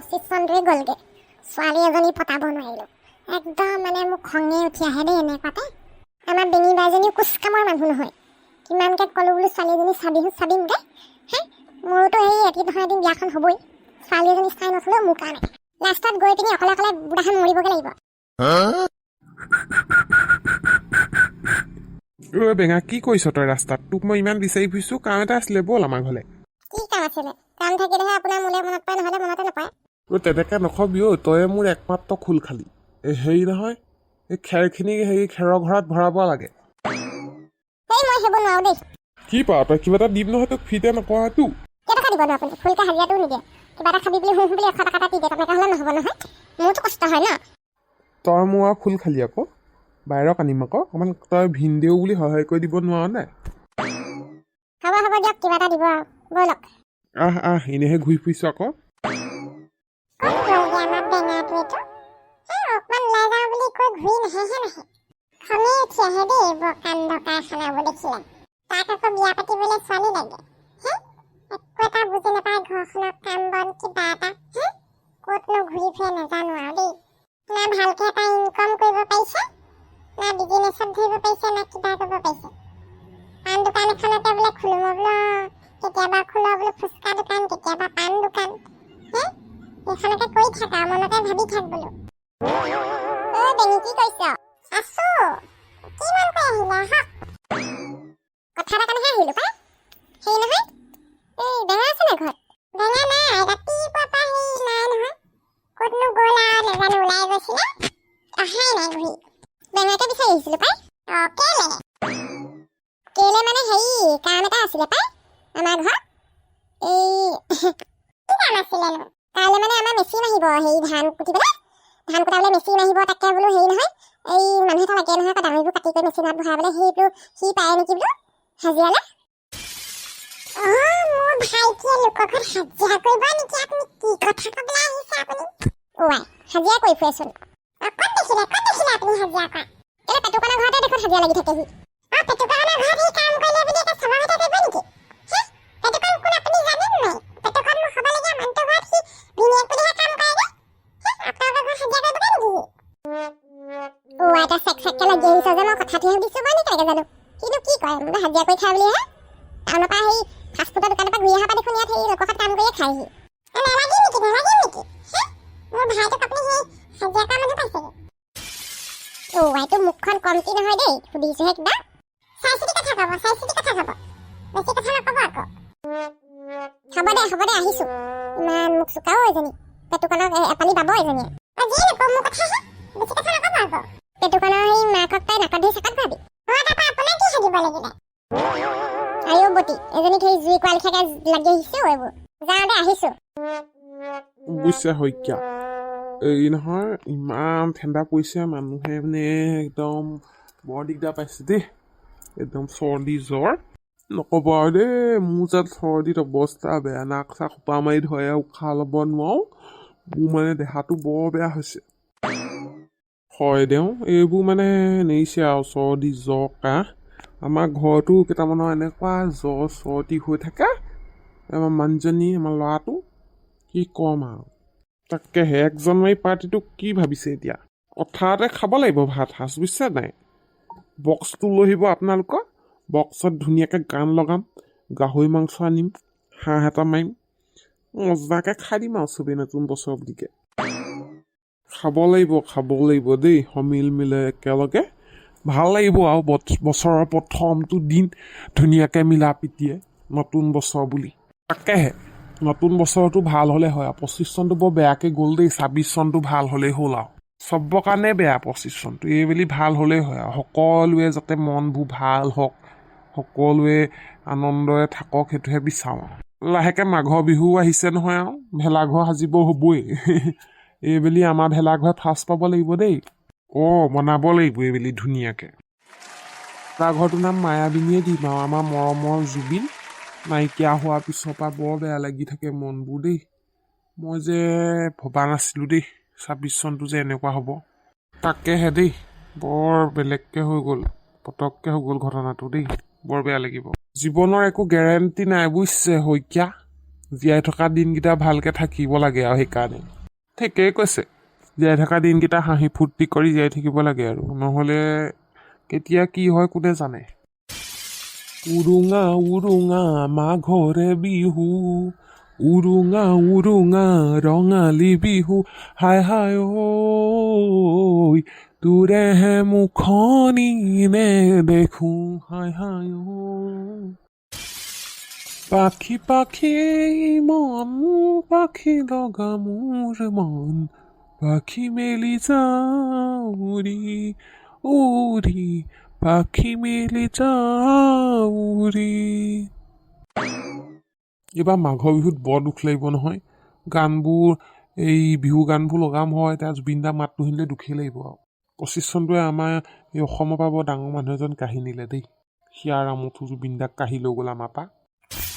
25 চনটোৱে গ'লগে ছোৱালী এজনী পতাব নোৱাৰিলোঁ একদম মানে মোক খঙে উঠি আহে দেই এনেকুৱাতে আমাৰ বেঙি বাইজনীও কোচ কামৰ মানুহ নহয় কিমানকৈ ক'লোঁ বোলো ছোৱালী এজনী চাবিমগৈ হে মোৰোতো সেই এটি নহয় এদিন বিয়াখন হ'বই ছোৱালী এজনী চাই নথলেও মোৰ কাৰণে লাষ্টত গৈ পিনি অকলে অকলে বুঢ়াখন মৰিবগৈ লাগিব বেঙা কি কৰিছ তই ৰাস্তাত তোক মই ইমান বিচাৰি ফুৰিছোঁ কাম এটা আছিলে ব'ল আমাৰ ঘৰলৈ কি কাম আছিলে কাম থাকিলেহে আপোনাৰ মোলৈ মনত পৰে নহ'লে মনতে নপৰে তেনেকৈ নকবি অ' তই মোৰ একমাত্ৰ খোল খালি হেৰি নহয় এই খেৰখিনি খেৰৰ ঘৰত ভৰাব লাগে সেই মই সেইবোৰ নোৱাৰো দেই কি পাৱ তই কিবা এটা দিম নহয় তোক ফ্ৰীতে নকৰাটো কেইটকা দিব ন আপুনি ফুলকৈ হাজিৰাটোও নিদিয়ে কিবা এটা খাবি বুলি শুন বুলি 100 টকা এটা দি দিয়ে তেনেকৈ হ'লে নহ'ব নহয় মোৰতো কষ্ট হয় ন তই মোৰ আৰু খোল খালি আকৌ বাহিৰক আনিম আকৌ অকণমান তই ভিনদেউ বুলি সহায় কৰি দিব নোৱাৰ নাই হ'ব দিয়ক কিবা এটা দিব আৰু ব'লক এনেহে ঘূৰি ফুৰিছ আকৌ আমাৰ বেঙাটোৱেতো অকণমান ওলাই যাওঁ বুলি কৈ ঘূৰি নাহেহে নাহে খঙে উঠি আহে দেই বৰ কাণ্ড কাৰখানাবোৰ দেখিলে তাক আকৌ বিয়া পাতিবলৈ ছোৱালী লাগে হে একো এটা বুজি নাপায় ঘৰখনৰ কাম বন কিবা এটা হে ক'তনো ঘূৰি ফুৰে নাজানো আৰু দেই না ভালকৈ এটা ইনকম কৰিব পাৰিছে না বিজনেছত ধৰিব পাৰিছে না কিবা কৰিব পাৰিছে পাণ দোকান এখনতে বোলে খোলো বোলো কেতিয়াবা খোলো বোলো ফুচকা দোকান কেতিয়াবা পাণ দোকান হে এইখনকে কৰি থাক আৰু মনতে ভাবি থাক বোলো বেঙি কি কৈছ আছো কিমান কৈ আহিলা হক কথা এটা কাৰণেহে আহিলো পাই সেই নহয় এই বেঙা আছে নাই ঘৰত বেঙা নাই ৰাতিপুৱাৰ পৰা সেই নাই নহয় ক'তনো গ'ল আৰু নাজানো ওলাই গৈছিলে অহাই নাই ঘূৰি বেঙাকে বিচাৰি আহিছিলো পাই কেলে মানে হেৰি কাম এটা আছিলে পাই আমাৰ ঘৰত এই কি কাম আছিলেনো কাইলৈ মানে আমাৰ মেচিন আহিব হেৰি ধান কুটিবলৈ ধান কুটাবলৈ মেচিন আহিব তাকে বোলো হেৰি নহয় এই মানুহ এটা লাগে নহয় ডাঙৰিবোৰ কাটি কৰি মেচিনত ভৰাবলৈ সেইটো সি পায় নেকি বোলো হাজিৰালে মোৰ ভাইটিয়ে লোকৰ ঘৰত হাজিৰা কৰিব নেকি আপুনি কি কথা ক'বলৈ আহিছে আপুনি হাজিৰা কৰি ফুৰেচোন ক'ত দেখিলে আপুনি হাজিৰা কৰা কেলে পেটুকনৰ ঘৰতে দেখোন হাজিৰা লাগি থাকে সি পেটুকনৰ ঘৰত সি কাম কৰিলে বুলি এটা চবৰ ঘৰতে কৰিব নেকি পেটুকন কোন আপুনি জানে নাই পেটুকন মোৰ হ'বলগীয়া মানুহটোৰ ঘৰত সি ভিনিয়েক বুলিহে কাম কৰেগৈ আপোনালোকৰ ঘৰত হাজিৰা কৰিব নেকি এটা চেককে লাগি আহিছে যে মই কথাটোহে দিছোঁ বাৰু কেনেকৈ জানো কিন্তু কি কয় মানে হাজিৰা কৰি খাই বুলিহে টাউনৰ পৰা সেই ফাষ্টফুডৰ দোকানৰ পৰা ঘূৰি অহা পৰা দেখোন ইয়াত সেই লোকৰ ঘৰত কাম কৰিয়ে খাইহি নালাগে নেকি মোৰ ভাইটোক আপুনি সেই হাজিৰা কৰা মানুহ পাইছেগৈ এইটো মুখখন কমটি নহয় দেই সুধিছোহে কিবা চাই চিতি কথা ক'ব বেছি কথা নক'ব আকৌ হ'ব দে আহিছোঁ ইমান মুখ চুকাও এজনী পেটুকনক এপালি বাব এজনীয়ে যি নকওঁ মোৰ কথাহে বেছি কথা নক'ব আকৌ পেটুকনৰ সেই মাকক তাই নাকত ধৰি চাকত ভাবি তাৰপৰা আপোনাৰ কি সাজিব লাগিলে আয়ো বটি এজনীক সেই জুই কোৱাল খেকে লাগি আহিছোঁ এইবোৰ যাওঁতে আহিছোঁ বুজিছে শইকীয়া এই নহয় ইমান ঠাণ্ডা পৰিছে মানুহে মানে একদম বৰ দিগদাৰ পাইছে দেই একদম চৰ্দি জ্বৰ নক'ব আৰু দেই মোৰ যেন চৰ্দিত অৱস্থা বেয়া নাক চাক সোপা মাৰি ধৰে উশাহ ল'ব নোৱাৰোঁ মোৰ মানে দেহাটো বৰ বেয়া হৈছে হয় দেওঁ এইবোৰ মানে নেৰিছে আৰু চৰ্দি জ্বৰ কাহ আমাৰ ঘৰতো কেইটামানৰ এনেকুৱা জ্বৰ চৰ্দি হৈ থাকে আমাৰ মানুহজনী আমাৰ ল'ৰাটো কি ক'ম আৰু তাকেহে 1 জানুৱাৰী পাৰ্টিটোক কি ভাবিছে এতিয়া কথাতে খাব লাগিব ভাত সাজ বুজিছে নাই বক্সটো লৈ আহিব আপোনালোকৰ বক্সত ধুনীয়াকৈ গান লগাম গাহৰি মাংস আনিম হাঁহ এটা মাৰিম মজাকৈ খাই দিম আৰু চবেই নতুন বছৰ বুলিকে খাব লাগিব দেই সমিল মিলে একেলগে ভাল লাগিব আৰু বছৰৰ প্ৰথমটো দিন ধুনীয়াকৈ মিলা প্ৰীতিয়ে নতুন বছৰ বুলি তাকেহে নতুন বছৰটো ভাল হ'লে হয় আৰু 25 চনটো বৰ বেয়াকৈ গ'ল দেই 26 চনটো ভাল হ'লেই হ'ল আৰু চবৰ কাৰণে বেয়া 25 চনটো এইবেলি ভাল হ'লেই হয় আৰু সকলোৱে যাতে মনবোৰ ভাল হওক সকলোৱে আনন্দৰে থাকক সেইটোহে বিচাৰোঁ লাহেকৈ মাঘৰ বিহু আহিছে নহয় আৰু ভেলাঘৰ সাজিব হ'বই এইবেলি আমাৰ ভেলাঘৰ ফাৰ্ষ্ট পাব লাগিব দেই বনাব লাগিব এইবেলি ধুনীয়াকৈ ভেলাঘৰটোৰ নাম মায়াবিনীয়ে দিম আৰু আমাৰ মৰমৰ জুবিন নাইকিয়া হোৱাৰ পিছৰ পৰা বৰ বেয়া লাগি থাকে মনবোৰ দেই মই যে ভবা নাছিলোঁ দেই 26 চনটো যে এনেকুৱা হ'ব তাকেহে দেই বৰ বেলেগকৈ হৈ গ'ল পটককৈ হৈ গ'ল ঘটনাটো দেই বৰ বেয়া লাগিব জীৱনৰ একো গেৰেণ্টি নাই বুজিছে শইকীয়া জীয়াই থকা দিনকেইটা ভালকৈ থাকিব লাগে আৰু সেইকাৰণে ঠিকেই কৈছে জীয়াই থকা দিনকেইটা হাঁহি ফূৰ্তি কৰি জীয়াই থাকিব লাগে আৰু নহ'লে কেতিয়া কি হয় কোনে জানে উৰুঙা উৰুঙা মাঘৰে বিহু উৰুঙা উৰুঙা ৰঙালী বিহু হাই হাই ঐ তোৰেহে মুখনি নেদেখো হাই হাই ঐ পাখি পাখি মন পাখি লগা মোৰ মন পাখি মেলি যাওঁ উৰি উৰি পাখি মেলি যাওঁ উৰি এইবাৰ মাঘৰ বিহুত বৰ দুখ লাগিব নহয় গানবোৰ এই বিহু গানবোৰ লগাম হয় এতিয়া জুবিন দা মাত নুশুনিলে দুখেই লাগিব আৰু 25 চনটোৱে আমাৰ এই অসমৰ পৰা বৰ ডাঙৰ মানুহ এজন কাঢ়ি নিলে দেই সিয়াৰ আমঠু জুবিন দাক কাঢ়ি লৈ গ'ল আমাৰ পৰা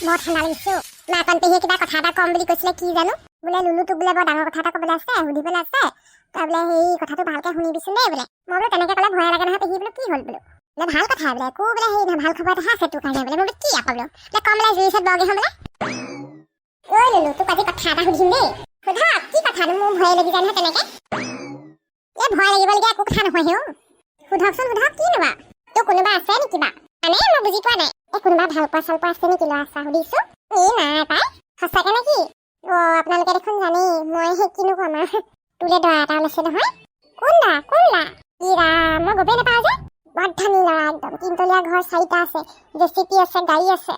বৰ ঠাণ্ডা লাগিছে মাকন পেহীয়ে কিবা কথা এটা কম বুলি কৈছিলে কি জানো বোলে লুলুটোক বোলে বৰ ডাঙৰ কথা এটা ক'বলৈ আছে সুধিবলৈ আছে তই বোলে সেই কথাটো ভালকৈ শুনিবিচোন দেই বোলে মই বোলো তেনেকৈ ক'লে ভয় লাগে নহয় পেহী বোলো কি হ'ল বোলো বোলে ভাল কথা বোলে একো বোলে সেই ভাল খবৰ এটা আছে তোৰ কাৰণে বোলে মই বোলো কি আকৌ বোলো কম বোলে জুই ওচৰত বৰগৈ হ'ম বোলে ঐ লুলু তোক আজি কথা এটা সুধিম দেই সোধা কি কথানো মোৰ ভয় লাগি যায় নহয় তেনেকৈ এই ভয় লাগিবলগীয়া একো কথা নহয় হেও সোধকচোন সোধক কিনো বা তোৰ কোনোবা আছে নেকি বা মানে মই বুজি পোৱা নাই এই কোনোবা ভাল পোৱা চাল পোৱা আছে নেকি ল'ৰা চা সুধিছোঁ এই নাই পাই সঁচাকৈ নেকি অঁ আপোনালোকে দেখোন জানেই মই সেই কিনো ক'ম আৰু তোলে দৰা এটা ওলাইছে নহয় কোন দা ইৰা মই গমেই নাপাওঁ যে বৰ ধনী ল'ৰা একদম তিনতলীয়া ঘৰ 4টা আছে জেচিপি আছে গাড়ী আছে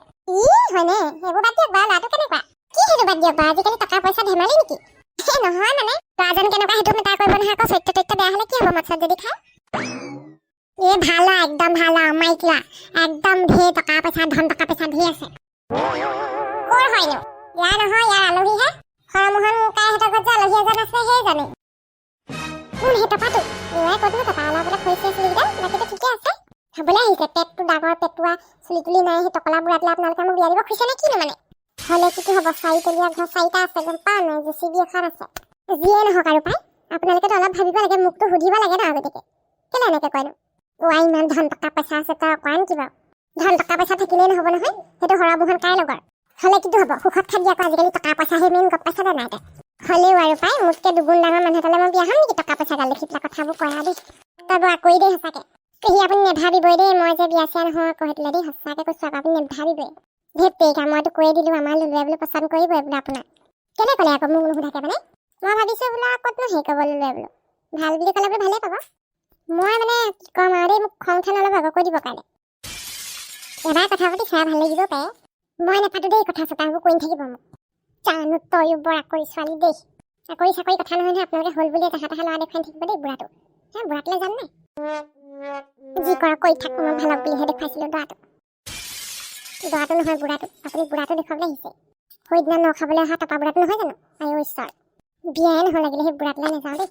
হয়নে সেইবোৰ বাদ দিয়ক বাৰু ল'ৰাটো কেনেকুৱা কি সেইটো বাদ দিয়ক বাৰু আজিকালি টকা পইচা ধেমালি নেকি নহয় মানে ল'ৰাজন কেনেকুৱা সেইটো মেটাৰ কৰিব নহয় আকৌ চৈত্য তথ্য বেয়া হ'লে কি হ'ব মদ চদ যদি খায় এই ভাল একদম ভাল মাইক ল'ৰা একদম ঢেৰ টকা পইচা ধন টকা পইচা ঢেৰ আছে ক'ৰ হয়নো ইয়াৰ নহয় ইয়াৰ আলহীহে হৰমোহন কাইহঁতৰ ঘৰত যে আলহী এজন আছে সেই জানে কোন সেই টপাটো এৱাই ক'তনো টপা অলপ অলপ হৈছে চুলিকেইডাল বাকীটো ঠিকে আছে খাবলৈ আহিছে পেটটো ডাঙৰ পেটুৱা চুলি তুলি নাই সেই টকলা বুঢ়াটোলে আপোনালোকে মোক বিয়া দিব খুজিছে নে কিনো মানে হ'লে কিটো হ'ব 4তলীয়া ঘৰ 4টা আছে গম পাওঁ নাই জেচিবি এখন আছে যিয়ে নহওক আৰু পাই আপোনালোকেতো অলপ ভাবিব লাগে মোকতো সুধিব লাগে ন আগতীয়াকৈ কেলে এনেকৈ কয়নো ইমান ধন টকা পইচা আছে তই কোৱা নেকি বাৰু ধন টকা পইচা থাকিলেই নহ'ব নহয় সেইটো হৰমোহন কাই লগৰ হ'লে কিটো হ'ব সুখত খাবি আকৌ আজিকালি টকা পইচাহে মেইন গম পাইছা নে নাই তাই হ'লেও আৰু পাই মোতকৈ দুগুণ ডাঙৰ মানুহ এটালৈ মই বিয়া হ'ম নেকি টকা পইচা গাল দেখি পেলাই কথাবোৰ কৰা দেই তই বৰ আকৰি দেই সঁচাকৈ পেহী আপুনি নেভাবিবই দেই মই যে বিয়া চিয়া নহয় আকৌ সেইটোলৈ দেই সঁচাকৈ কৈছোঁ আকৌ আপুনি নেভাবিবই ধেত তেৰিকা মইতো কৈয়ে দিলোঁ আমাৰ লুলুৱে বোলো পচন্দ কৰিবই বোলো আপোনাক কেলে ক'লে আকৌ মোক নুসুধাকে মানে মই ভাবিছোঁ বোলো ক'তনো হেৰি ক'ব লুলুৱে বোলো ভাল বুলি ক'লে বোলো ভালেই পাব মই মানে কি ক'ম আৰু দেই মোক খং উঠা নল'ব আকৌ কৈ দিব কাৰণে এবাৰ কথা পাতি চাই ভাল লাগিব পাৰে মই নাপাতো দেই কথা চথাবোৰ কৈ থাকিব মোক জানো তয়ো বৰ আকৰি ছোৱালী দেই চাকৰি চাকৰি কথা নহয় নহয় আপোনালোকে হ'ল বুলি তাহাঁ তাহাঁ ল'ৰা দেখুৱাই থাকিব দেই বুঢ়াটো বুঢ়াটোলৈ যাম নাই যি কৰা কৰি থাকোঁ মই ভালক বুলিহে দেখুৱাইছিলোঁ দৰাটো নহয় বুঢ়াটো আপুনি বুঢ়াটো দেখুৱাবলৈ আহিছে সেইদিনা ন খাবলৈ অহা টপা বুঢ়াটো নহয় জানো আয়ো ঈশ্বৰ বিয়াই নহয় লাগিলে সেই বুঢ়াটোলৈ নাযাওঁ দেই